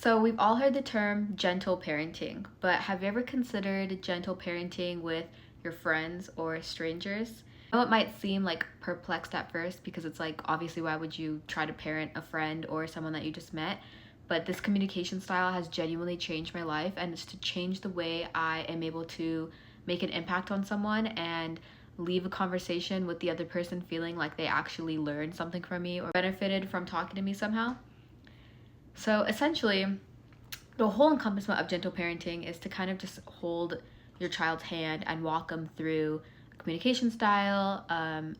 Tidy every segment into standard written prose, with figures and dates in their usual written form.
So we've all heard the term gentle parenting, but have you ever considered gentle parenting with your friends or strangers? I know it might seem like perplexed at first because it's like, obviously, why would you try to parent a friend or someone that you just met? But this communication style has genuinely changed my life, and it's to change the way I am able to make an impact on someone and leave a conversation with the other person feeling like they actually learned something from me or benefited from talking to me somehow. So essentially, the whole encompassment of gentle parenting is to kind of just hold your child's hand and walk them through communication style.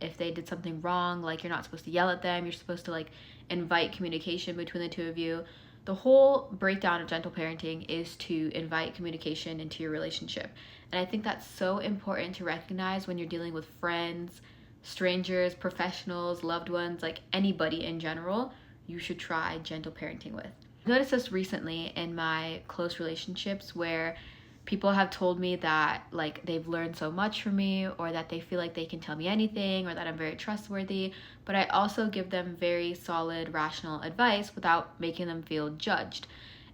If they did something wrong, like you're not supposed to yell at them, you're supposed to like invite communication between the two of you. The whole breakdown of gentle parenting is to invite communication into your relationship. And I think that's so important to recognize when you're dealing with friends, strangers, professionals, loved ones, like anybody in general. You should try gentle parenting with. I've noticed this recently in my close relationships where people have told me that like they've learned so much from me, or that they feel like they can tell me anything, or that I'm very trustworthy, but I also give them very solid, rational advice without making them feel judged.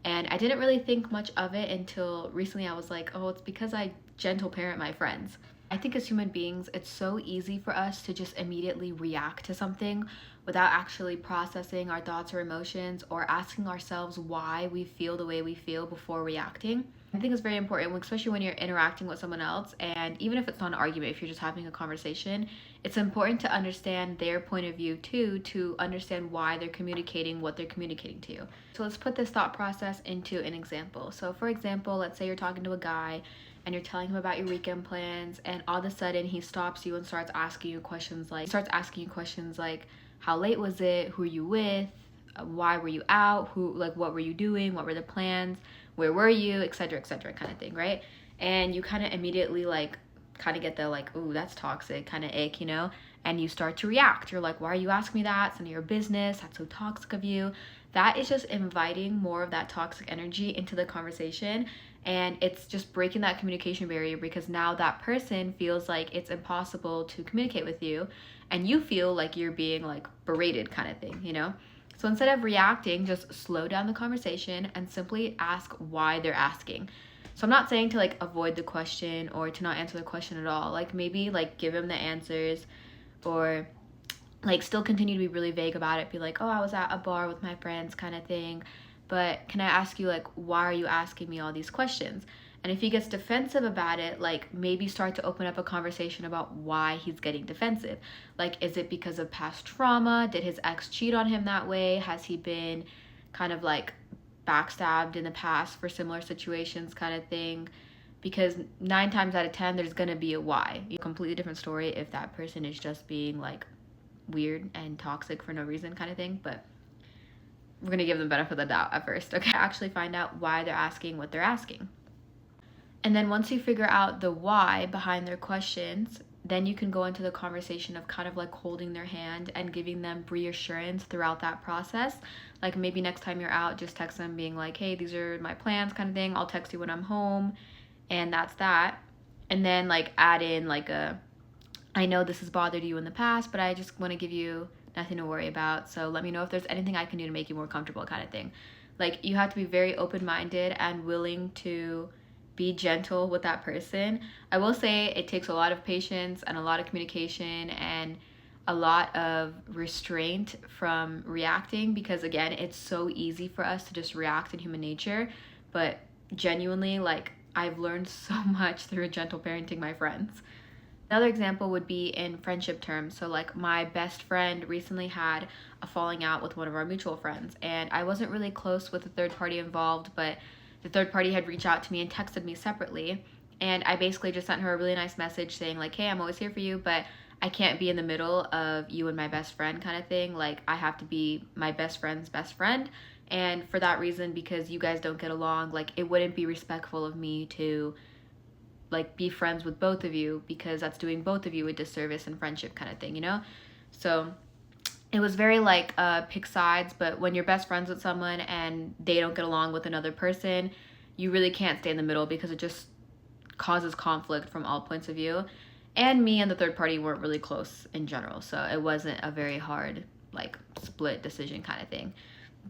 And I didn't really think much of it until recently. I was like, oh, it's because I gentle parent my friends. I think as human beings, it's so easy for us to just immediately react to something without actually processing our thoughts or emotions or asking ourselves why we feel the way we feel before reacting. I think it's very important, especially when you're interacting with someone else, and even if it's not an argument, if you're just having a conversation, it's important to understand their point of view too, to understand why they're communicating what they're communicating to you. So let's put this thought process into an example. So for example, let's say you're talking to a guy and you're telling him about your weekend plans, and all of a sudden he stops you and starts asking you questions like how late was it, who are you with, why were you out, what were you doing, what were the plans, where were you, etc., etc., kind of thing, right? And you kind of immediately kind of get the ooh, that's toxic kind of ick, and you start to react. You're like, why are you asking me that? It's none of your business. That's so toxic of you. That is just inviting more of that toxic energy into the conversation, and it's just breaking that communication barrier, because now that person feels like it's impossible to communicate with you, and you feel like you're being berated kind of thing. So instead of reacting, just slow down the conversation and simply ask why they're asking. So I'm not saying to avoid the question or to not answer the question at all. Maybe give them the answers, or still continue to be really vague about it. Be like, oh, I was at a bar with my friends kind of thing, but can I ask you why are you asking me all these questions? And if he gets defensive about it, maybe start to open up a conversation about why he's getting defensive. Is it because of past trauma? Did his ex cheat on him that way? Has he been kind of backstabbed in the past for similar situations kind of thing? Because 9 times out of 10, there's going to be a why. A completely different story if that person is just being weird and toxic for no reason kind of thing. But we're going to give them benefit of the doubt at first, okay? Actually find out why they're asking what they're asking. And then once you figure out the why behind their questions, then you can go into the conversation of kind of holding their hand and giving them reassurance throughout that process. Maybe next time you're out, just text them being like, hey, these are my plans kind of thing. I'll text you when I'm home. And that's that. And then add in I know this has bothered you in the past, but I just want to give you nothing to worry about. So let me know if there's anything I can do to make you more comfortable kind of thing. You have to be very open-minded and willing to be gentle with that person. I will say it takes a lot of patience and a lot of communication and a lot of restraint from reacting, because again, it's so easy for us to just react in human nature. But genuinely, I've learned so much through gentle parenting my friends. Another example would be in friendship terms. So my best friend recently had a falling out with one of our mutual friends, and I wasn't really close with the third party involved, but the third party had reached out to me and texted me separately, and I basically just sent her a really nice message saying hey, I'm always here for you, but I can't be in the middle of you and my best friend kind of thing. I have to be my best friend's best friend, and for that reason, because you guys don't get along, it wouldn't be respectful of me to be friends with both of you, because that's doing both of you a disservice in friendship kind of thing, So it was very pick sides, but when you're best friends with someone and they don't get along with another person, you really can't stay in the middle, because it just causes conflict from all points of view. And me and the third party weren't really close in general, so it wasn't a very hard split decision kind of thing.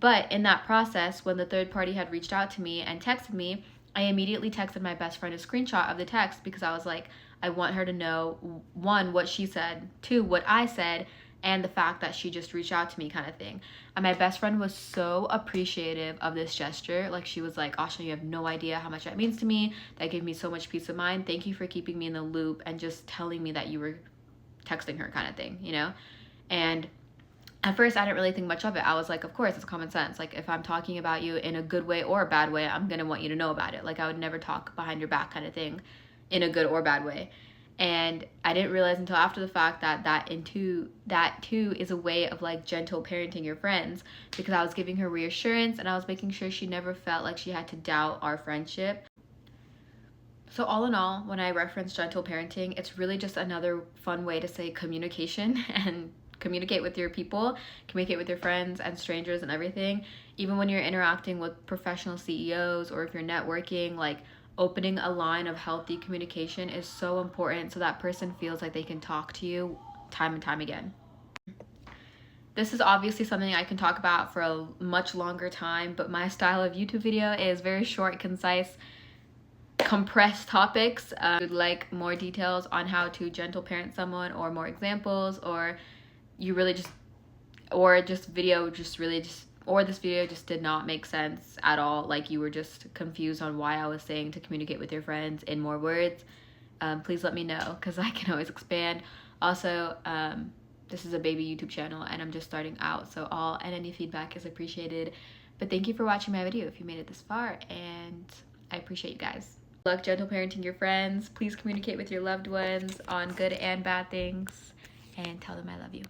But in that process, when the third party had reached out to me and texted me, I immediately texted my best friend a screenshot of the text because I was like, I want her to know, one, what she said, two, what I said, and the fact that she just reached out to me, kind of thing. And my best friend was so appreciative of this gesture. Like, she was like, Ashna, you have no idea how much that means to me. That gave me so much peace of mind. Thank you for keeping me in the loop and just telling me that you were texting her, kind of thing, you know? And at first, I didn't really think much of it. I was like, of course, it's common sense. Like, if I'm talking about you in a good way or a bad way, I'm going to want you to know about it. Like, I would never talk behind your back, kind of thing, in a good or bad way. And I didn't realize until after the fact that that too is a way of like gentle parenting your friends, because I was giving her reassurance and I was making sure she never felt like she had to doubt our friendship. So all in all, when I reference gentle parenting, it's really just another fun way to say communication and communicate with your people, communicate with your friends and strangers and everything. Even when you're interacting with professional CEOs or if you're networking, like opening a line of healthy communication is so important so that person feels like they can talk to you time and time again. This is obviously something I can talk about for a much longer time, but my style of YouTube video is very short, concise, compressed topics. If you'd like more details on how to gentle parent someone or more examples, or you really just, or this video just did not make sense at all, like you were just confused on why I was saying to communicate with your friends in more words, please let me know because I can always expand. Also, this is a baby YouTube channel and I'm just starting out, so all and any feedback is appreciated. But thank you for watching my video if you made it this far, and I appreciate you guys. Good luck gentle parenting your friends. Please communicate with your loved ones on good and bad things and tell them I love you.